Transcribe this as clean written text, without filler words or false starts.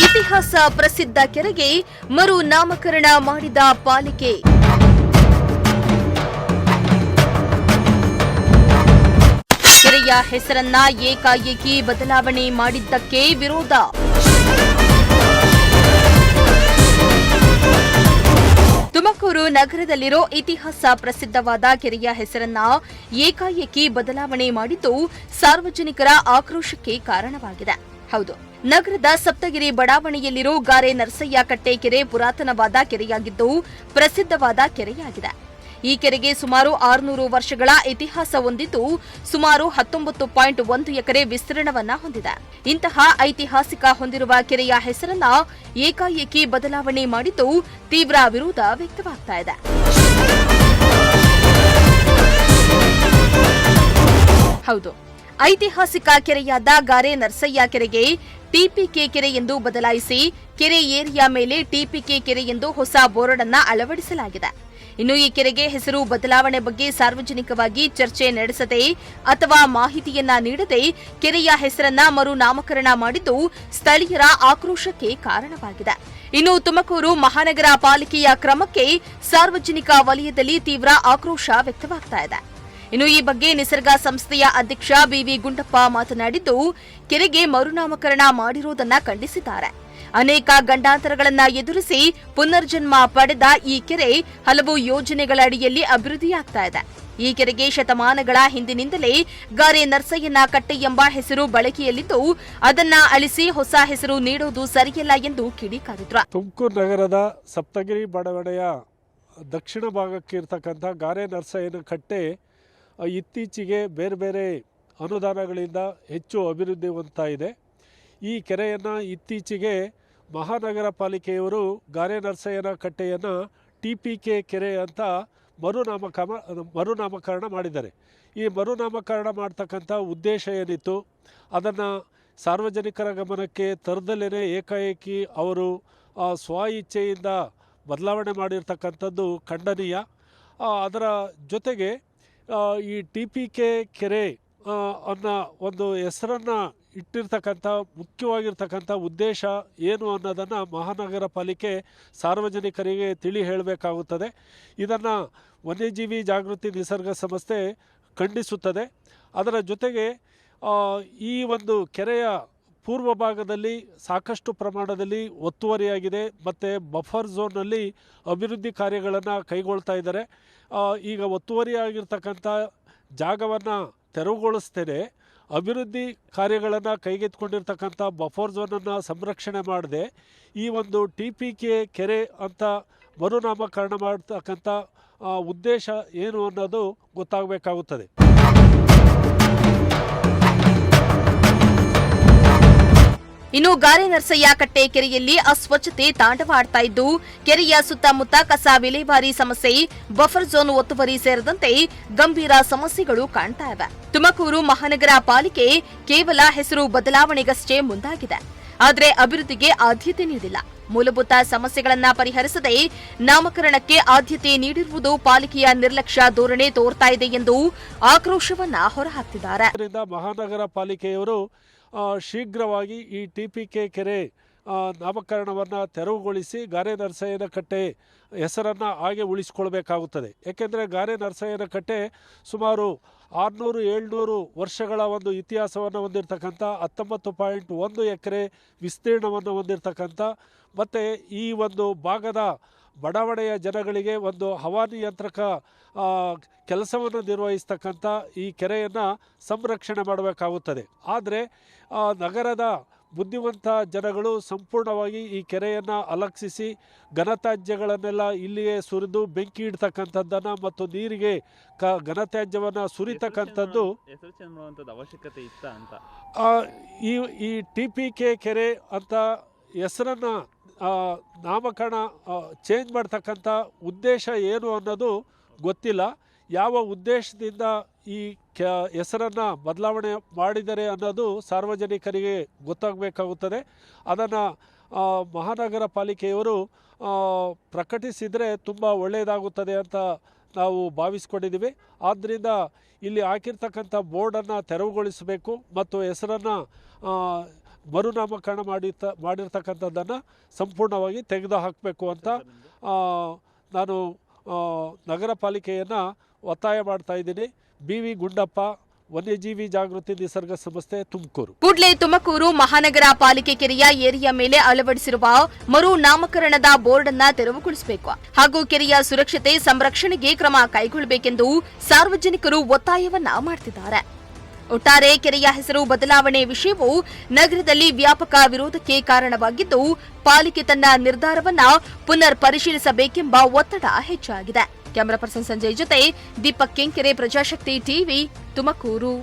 ಇತಿಹಾಸ ಪ್ರಸಿದ್ಧ ಕೆರೆಗೆ ಮರು ನಾಮಕರಣ ಮಾಡಿದ ಪಾಲಿಕೆ. ಕೆರೆಯ ಹೆಸರನ್ನ ಏಕಾಏಕಿ ಬದಲಾವಣೆ ಮಾಡಿದ್ದಕ್ಕೆ ವಿರೋಧ. ತುಮಕೂರು ನಗರದಲ್ಲಿರೋ ಇತಿಹಾಸ ಪ್ರಸಿದ್ಧವಾದ ಕೆರೆಯ ಹೆಸರನ್ನ ಏಕಾಏಕಿ ಬದಲಾವಣೆ ಮಾಡಿದ್ದು ಸಾರ್ವಜನಿಕರ ಆಕ್ರೋಶಕ್ಕೆ ಕಾರಣವಾಗಿದೆ. ಹೌದು, ನಗರದ ಸಪ್ತಗಿರಿ ಬಡಾವಣೆಯಲ್ಲಿರೋ ಗಾರೆ ನರಸಯ್ಯ ಕಟ್ಟೆ ಕೆರೆ ಪುರಾತನವಾದ ಕೆರೆಯಾಗಿದ್ದು ಪ್ರಸಿದ್ಧವಾದ ಕೆರೆಯಾಗಿದೆ. ಈ ಕೆರೆಗೆ ಸುಮಾರು 600 ವರ್ಷಗಳ ಇತಿಹಾಸ ಹೊಂದಿದ್ದು ಸುಮಾರು 19.1 ಎಕರೆ ವಿಸ್ತೀರ್ಣವನ್ನ ಹೊಂದಿದೆ. ಇಂತಹ ಐತಿಹಾಸಿಕ ಹೊಂದಿರುವ ಕೆರೆಯ ಹೆಸರನ್ನ ಏಕಾಏಕಿ ಬದಲಾವಣೆ ಮಾಡಿದ್ದು ತೀವ್ರ ವಿರೋಧ ವ್ಯಕ್ತವಾಗ್ತಾ ಇದೆ. ಹೌದು, ಐತಿಹಾಸಿಕ ಕೆರೆಯಾದ ಗಾರೆ ನರಸಯ್ಯ ಕೆರೆಗೆ ಟಿಪಿಕೆ ಕೆರೆ ಎಂದು ಬದಲಾಯಿಸಿ ಕೆರೆ ಏರಿಯಾ ಮೇಲೆ ಟಿಪಿಕೆ ಕೆರೆ ಎಂದು ಹೊಸ ಬೋರ್ಡ್ ಅನ್ನು ಅಳವಡಿಸಲಾಗಿದೆ. ಇನ್ನು ಈ ಕೆರೆಗೆ ಹೆಸರು ಬದಲಾವಣೆ ಬಗ್ಗೆ ಸಾರ್ವಜನಿಕವಾಗಿ ಚರ್ಚೆ ನಡೆಸದೆ ಅಥವಾ ಮಾಹಿತಿಯನ್ನ ನೀಡದೆ ಕೆರೆಯ ಹೆಸರನ್ನ ಮರು ನಾಮಕರಣ ಮಾಡಿದ್ದು ಸ್ಥಳೀಯರ ಆಕ್ರೋಶಕ್ಕೆ ಕಾರಣವಾಗಿದೆ. ಇನ್ನು ತುಮಕೂರು ಮಹಾನಗರ ಪಾಲಿಕೆಯ ಕ್ರಮಕ್ಕೆ ಸಾರ್ವಜನಿಕ ವಲಯದಲ್ಲಿ ತೀವ್ರ ಆಕ್ರೋಶ ವ್ಯಕ್ತವಾಗ್ತಾ ಇದೆ. ಇನ್ನು ಈ ಬಗ್ಗೆ ನಿಸರ್ಗ ಸಂಸ್ಥೆಯ ಅಧ್ಯಕ್ಷ ಬಿವಿ ಗುಂಡಪ್ಪ ಮಾತನಾಡಿದ್ದು, ಕೆರೆಗೆ ಮರುನಾಮಕರಣ ಮಾಡಿರುವುದನ್ನ ಖಂಡಿಸಿದ್ದಾರೆ. ಅನೇಕ ಗಂಡಾಂತರಗಳನ್ನ ಎದುರಿಸಿ ಪುನರ್ಜನ್ಮ ಪಡೆದ ಈ ಕೆರೆ ಹಲವು ಯೋಜನೆಗಳ ಅಡಿಯಲ್ಲಿ ಅಭಿವೃದ್ಧಿಯಾಗ್ತಾ ಇದೆ. ಈ ಕೆರೆಗೆ ಶತಮಾನಗಳ ಹಿಂದಿನಿಂದಲೇ ಗಾರೆ ನರಸಯ್ಯನ ಕಟ್ಟೆ ಎಂಬ ಹೆಸರು ಬಳಕೆಯಲ್ಲಿದ್ದು ಅದನ್ನ ಅಳಿಸಿ ಹೊಸ ಹೆಸರು ನೀಡುವುದು ಸರಿಯಲ್ಲ ಎಂದು ಕಿಡಿಕಾರಿದ್ರು. ತುಮಕೂರು ನಗರದ ಸಪ್ತಗಿರಿ ಬಡಾವಣೆಯ ದಕ್ಷಿಣ ಭಾಗಕ್ಕೆ ಇರತಕ್ಕಂಥ ಗಾರೆ ನರಸಯ್ಯನ ಕಟ್ಟೆ ಇತ್ತೀಚೆಗೆ ಬೇರೆ ಬೇರೆ ಅನುದಾನಗಳಿಂದ ಹೆಚ್ಚು ಅಭಿವೃದ್ಧಿ ಹೊಂದ್ತಾ ಇದೆ. ಈ ಕೆರೆಯನ್ನು ಇತ್ತೀಚೆಗೆ ಮಹಾನಗರ ಪಾಲಿಕೆಯವರು ಗಾರೆ ನರಸಯ್ಯನ ಕಟ್ಟೆಯನ್ನು ಟಿಪಿಕೆ ಕೆರೆ ಅಂತ ಮರುನಾಮಕರಣ ಮಾಡಿದ್ದಾರೆ. ಈ ಮರುನಾಮಕರಣ ಮಾಡ್ತಕ್ಕಂಥ ಉದ್ದೇಶ ಏನಿತ್ತು ಅದನ್ನು ಸಾರ್ವಜನಿಕರ ಗಮನಕ್ಕೆ ತರದಲ್ಲೇ ಏಕಾಏಕಿ ಅವರು ಸ್ವ ಇಚ್ಛೆಯಿಂದ ಬದಲಾವಣೆ ಮಾಡಿರ್ತಕ್ಕಂಥದ್ದು ಖಂಡನೀಯ. ಅದರ ಜೊತೆಗೆ ಈ ಟಿಪಿಕೆ ಕೆರೆ ಅನ್ನೋ ಒಂದು ಹೆಸರನ್ನು ಇಟ್ಟಿರ್ತಕ್ಕಂಥ ಮುಖ್ಯವಾಗಿರ್ತಕ್ಕಂಥ ಉದ್ದೇಶ ಏನು ಅನ್ನೋದನ್ನು ಮಹಾನಗರ ಪಾಲಿಕೆ ಸಾರ್ವಜನಿಕರಿಗೆ ತಿಳಿ ಹೇಳಬೇಕಾಗುತ್ತದೆ. ಇದನ್ನು ವನ್ಯಜೀವಿ ಜಾಗೃತಿ ನಿಸರ್ಗ ಸಂಸ್ಥೆ ಖಂಡಿಸುತ್ತದೆ. ಅದರ ಜೊತೆಗೆ ಈ ಒಂದು ಕೆರೆಯ ಪೂರ್ವ ಭಾಗದಲ್ಲಿ ಸಾಕಷ್ಟು ಪ್ರಮಾಣದಲ್ಲಿ ಒತ್ತುವರಿಯಾಗಿದೆ ಮತ್ತು ಬಫರ್ ಝೋನ್ನಲ್ಲಿ ಅಭಿವೃದ್ಧಿ ಕಾರ್ಯಗಳನ್ನು ಕೈಗೊಳ್ತಾ ಇದ್ದಾರೆ. ಈಗ ಒತ್ತುವರಿಯಾಗಿರ್ತಕ್ಕಂಥ ಜಾಗವನ್ನು ತೆರವುಗೊಳಿಸ್ತೇನೆ ಅಭಿವೃದ್ಧಿ ಕಾರ್ಯಗಳನ್ನು ಕೈಗೆತ್ತಿಕೊಂಡಿರ್ತಕ್ಕಂಥ ಬಫರ್ ಝೋನನ್ನು ಸಂರಕ್ಷಣೆ ಮಾಡದೆ ಈ ಒಂದು ಟಿಪಿಕೆ ಕೆರೆ ಅಂತ ಮರುನಾಮಕರಣ ಮಾಡ್ತಕ್ಕಂಥ ಉದ್ದೇಶ ಏನು ಅನ್ನೋದು ಗೊತ್ತಾಗಬೇಕಾಗುತ್ತದೆ. ಇನ್ನು ಗಾರೆ ನರಸಯ್ಯ ಕಟ್ಟೆ ಕೆರೆಯಲ್ಲಿ ಅಸ್ವಚ್ಛತೆ ತಾಂಡವಾಡ್ತಾ ಇದ್ದು ಕೆರೆಯ ಸುತ್ತಮುತ್ತ ಕಸ ವಿಲೇವಾರಿ ಸಮಸ್ಯೆ, ಬಫರ್ ಝೋನ್ ಒತ್ತುವರಿ ಸೇರಿದಂತೆ ಗಂಭೀರ ಸಮಸ್ಯೆಗಳು ಕಾಣ್ತಾ ಇವೆ. ತುಮಕೂರು ಮಹಾನಗರ ಪಾಲಿಕೆ ಕೇವಲ ಹೆಸರು ಬದಲಾವಣೆಗಷ್ಟೇ ಮುಂದಾಗಿದೆ, ಆದರೆ ಅಭಿವೃದ್ಧಿಗೆ ಆದ್ಯತೆ ನೀಡಿಲ್ಲ. ಮೂಲಭೂತ ಸಮಸ್ಯೆಗಳನ್ನ ಪರಿಹರಿಸದೆ ನಾಮಕರಣಕ್ಕೆ ಆದ್ಯತೆ ನೀಡಿರುವುದು ಪಾಲಿಕೆಯ ನಿರ್ಲಕ್ಷ್ಯ ಧೋರಣೆ ತೋರ್ತಾ ಇದೆ ಎಂದು ಆಕ್ರೋಶವನ್ನ ಹೊರಹಾಕ್ತಿದ್ದಾರೆ. ಮಹಾನಗರ ಪಾಲಿಕೆಯವರು ಶೀಘ್ರವಾಗಿ ಈ ಟಿಪಿಕೆ ಕೆರೆ ನಾಮಕರಣವನ್ನು ತೆರವುಗೊಳಿಸಿ ಗಾರೆ ನರಸಯ್ಯನ ಕಟ್ಟೆ ಹೆಸರನ್ನು ಹಾಗೆ ಉಳಿಸಿಕೊಳ್ಬೇಕಾಗುತ್ತದೆ. ಏಕೆಂದರೆ ಗಾರೆ ನರಸಯ್ಯನ ಕಟ್ಟೆ ಸುಮಾರು 600-700 ವರ್ಷಗಳ ಒಂದು ಇತಿಹಾಸವನ್ನು ಹೊಂದಿರತಕ್ಕಂಥ 19.1 ಎಕರೆ ವಿಸ್ತೀರ್ಣವನ್ನು ಹೊಂದಿರತಕ್ಕಂಥ ಮತ್ತು ಈ ಒಂದು ಭಾಗದ ಬಡಾವಣೆಯ ಜನಗಳಿಗೆ ಒಂದು ಹವಾನಿಯಂತ್ರಕ ಕೆಲಸವನ್ನು ನಿರ್ವಹಿಸ್ತಕ್ಕಂಥ ಈ ಕೆರೆಯನ್ನು ಸಂರಕ್ಷಣೆ ಮಾಡಬೇಕಾಗುತ್ತದೆ. ಆದರೆ ನಗರದ ಬುದ್ಧಿವಂತ ಜನಗಳು ಸಂಪೂರ್ಣವಾಗಿ ಈ ಕೆರೆಯನ್ನು ಅಲಕ್ಷಿಸಿ ಘನತ್ಯಾಜ್ಯಗಳನ್ನೆಲ್ಲ ಇಲ್ಲಿಯೇ ಸುರಿದು ಬೆಂಕಿ ಇಡ್ತಕ್ಕಂಥದ್ದನ್ನು ಮತ್ತು ನೀರಿಗೆ ಘನತ್ಯಾಜ್ಯವನ್ನು ಸುರಿತಕ್ಕಂಥದ್ದು ಅವಶ್ಯಕತೆ ಇತ್ತ ಅಂತ ಈ ಟಿಪಿಕೆ ಕೆರೆ ಅಂತ ಹೆಸರನ್ನು ನಾಮಕರಣ ಚೇಂಜ್ ಮಾಡ್ತಕ್ಕಂಥ ಉದ್ದೇಶ ಏನು ಅನ್ನೋದು ಗೊತ್ತಿಲ್ಲ. ಯಾವ ಉದ್ದೇಶದಿಂದ ಈ ಹೆಸರನ್ನು ಬದಲಾವಣೆ ಮಾಡಿದ್ದಾರೆ ಅನ್ನೋದು ಸಾರ್ವಜನಿಕರಿಗೆ ಗೊತ್ತಾಗಬೇಕಾಗುತ್ತದೆ. ಅದನ್ನು ಮಹಾನಗರ ಪಾಲಿಕೆಯವರು ಪ್ರಕಟಿಸಿದರೆ ತುಂಬ ಒಳ್ಳೆಯದಾಗುತ್ತದೆ ಅಂತ ನಾವು ಭಾವಿಸ್ಕೊಂಡಿದ್ದೀವಿ. ಆದ್ದರಿಂದ ಇಲ್ಲಿ ಹಾಕಿರ್ತಕ್ಕಂಥ ಬೋರ್ಡನ್ನು ತೆರವುಗೊಳಿಸಬೇಕು ಮತ್ತು ಹೆಸರನ್ನು ಮರುನಾಮಕರಣ ಮಾಡಿರ್ತಕ್ಕಂಥದ್ದನ್ನು ಸಂಪೂರ್ಣವಾಗಿ ತೆಗೆದು ಹಾಕಬೇಕು ಅಂತ ನಾನು ನಗರ ಪಾಲಿಕೆಯನ್ನು ಒತ್ತಾಯ ಮಾಡ್ತಾ ಇದ್ದೀನಿ. BV ಗುಂಡಪ್ಪ, ವನ್ಯಜೀವಿ ಜಾಗೃತಿ ನಿಸರ್ಗ ಸಂಸ್ಥೆ, ತುಮಕೂರು. ಕೂಡಲೇ ತುಮಕೂರು ಮಹಾನಗರ ಪಾಲಿಕೆ ಕೆರೆಯ ಏರಿಯಾ ಮೇಲೆ ಅಳವಡಿಸಿರುವ ಮರು ನಾಮಕರಣದ ಬೋರ್ಡ್ ಅನ್ನ ತೆರವುಗೊಳಿಸಬೇಕು ಹಾಗೂ ಕೆರೆಯ ಸುರಕ್ಷತೆ ಸಂರಕ್ಷಣೆಗೆ ಕ್ರಮ ಕೈಗೊಳ್ಳಬೇಕೆಂದು ಸಾರ್ವಜನಿಕರು ಒತ್ತಾಯವನ್ನ ಮಾಡುತ್ತಿದ್ದಾರೆ. ಒಟ್ಟಾರೆ ಕೆರೆಯ ಹೆಸರು ಬದಲಾವಣೆ ವಿಷಯವು ನಗರದಲ್ಲಿ ವ್ಯಾಪಕ ವಿರೋಧಕ್ಕೆ ಕಾರಣವಾಗಿದ್ದು, ಪಾಲಿಕೆ ತನ್ನ ನಿರ್ಧಾರವನ್ನ ಪುನರ್ ಪರಿಶೀಲಿಸಬೇಕೆಂಬ ಒತ್ತಡ ಹೆಚ್ಚಾಗಿದೆ. ಕ್ಯಾಮರಾ ಪರ್ಸನ್ ಸಂಜಯ್ ಜೊತೆ ದೀಪಕ್ ಕೆಂಕೆರೆ, ಪ್ರಜಾಶಕ್ತಿ ಟಿವಿ, ತುಮಕೂರು.